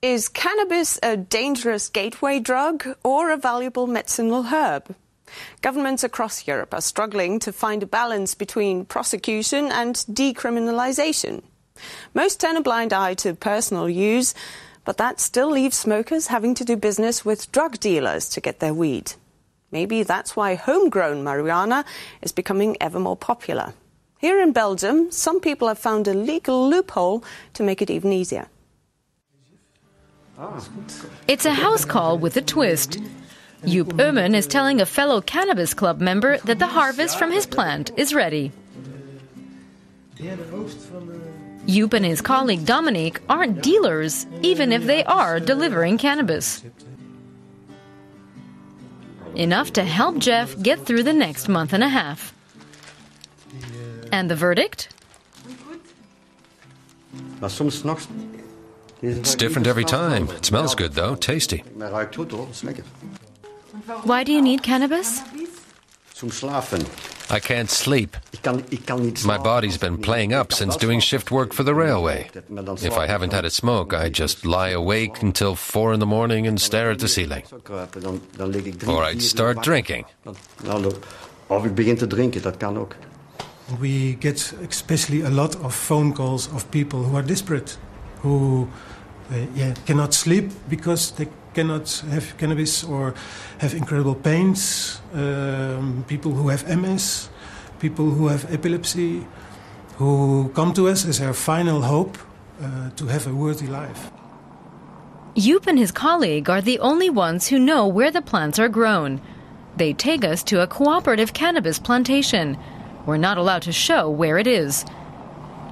Is cannabis a dangerous gateway drug or a valuable medicinal herb? Governments across Europe are struggling to find a balance between prosecution and decriminalization. Most turn a blind eye to personal use, but that still leaves smokers having to do business with drug dealers to get their weed. Maybe that's why homegrown marijuana is becoming ever more popular. Here in Belgium, some people have found a legal loophole to make it even easier. It's a house call with a twist. Joep Uman is telling a fellow Cannabis Club member that the harvest from his plant is ready. Joep and his colleague Dominique aren't dealers, even if they are delivering cannabis. Enough to help Jeff get through the next month and a half. And the verdict? It's different every time. It smells good, though. Tasty. Why do you need cannabis? I can't sleep. My body's been playing up since doing shift work for the railway. If I haven't had a smoke, I just lie awake until 4 in the morning and stare at the ceiling. Or I'd start drinking. We get especially a lot of phone calls of people who are desperate, who cannot sleep because they cannot have cannabis or have incredible pains, people who have MS, people who have epilepsy, who come to us as our final hope to have a worthy life. Joep and his colleague are the only ones who know where the plants are grown. They take us to a cooperative cannabis plantation. We're not allowed to show where it is.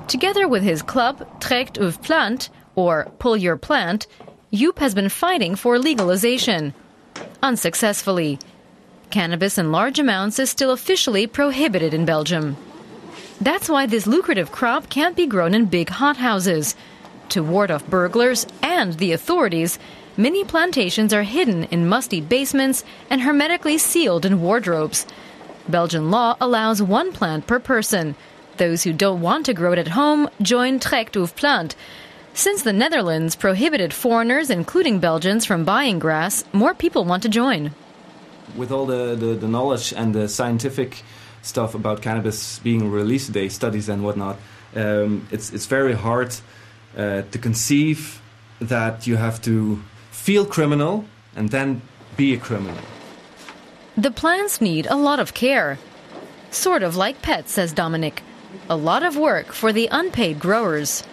Together with his club, Trekt Uw Plant, or Pull Your Plant, Joep has been fighting for legalization. Unsuccessfully. Cannabis in large amounts is still officially prohibited in Belgium. That's why this lucrative crop can't be grown in big hothouses. To ward off burglars and the authorities, many plantations are hidden in musty basements and hermetically sealed in wardrobes. Belgian law allows 1 plant per person. Those who don't want to grow it at home join Trekt Uw Plant. Since the Netherlands prohibited foreigners, including Belgians, from buying grass, more people want to join. With all the knowledge and the scientific stuff about cannabis being released today, studies and whatnot, it's very hard to conceive that you have to feel criminal and then be a criminal. The plants need a lot of care. Sort of like pets, says Dominic. A lot of work for the unpaid growers.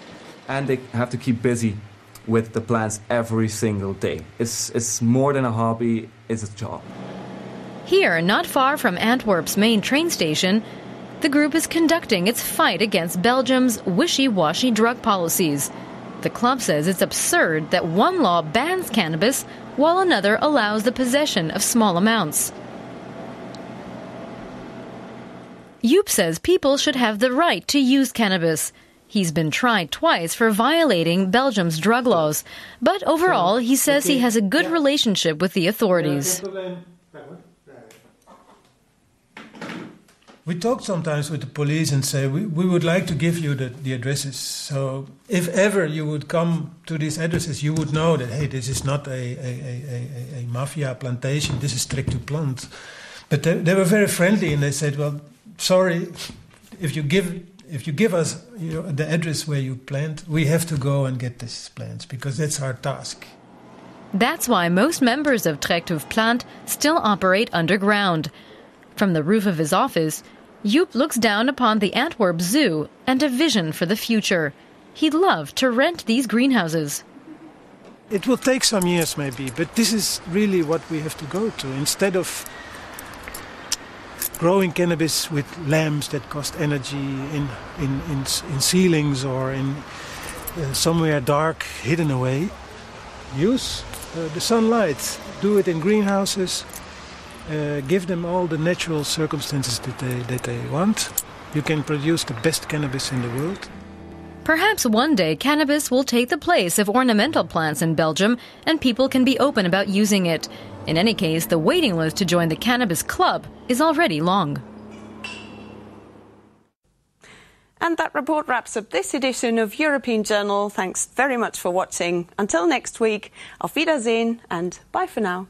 And they have to keep busy with the plants every single day. It's more than a hobby, it's a job. Here, not far from Antwerp's main train station, the group is conducting its fight against Belgium's wishy-washy drug policies. The club says it's absurd that one law bans cannabis while another allows the possession of small amounts. Joep says people should have the right to use cannabis. He's been tried twice for violating Belgium's drug laws, but overall he says he has a good relationship with the authorities. We talk sometimes with the police and say, we would like to give you the addresses. So if ever you would come to these addresses, you would know that, hey, this is not a mafia plantation, this is Trekt Uw Plant. But they were very friendly and they said, well, sorry, if you give us the address where you plant, we have to go and get these plants because that's our task. That's why most members of Trekt Uw Plant still operate underground. From the roof of his office, Joep looks down upon the Antwerp Zoo and a vision for the future. He'd love to rent these greenhouses. It will take some years maybe, but this is really what we have to go to. Instead of growing cannabis with lamps that cost energy in ceilings or in somewhere dark, hidden away, use the sunlight. Do it in greenhouses. Give them all the natural circumstances that they want. You can produce the best cannabis in the world. Perhaps one day cannabis will take the place of ornamental plants in Belgium and people can be open about using it. In any case, the waiting list to join the Cannabis Club is already long. And that report wraps up this edition of European Journal. Thanks very much for watching. Until next week, auf Wiedersehen and bye for now.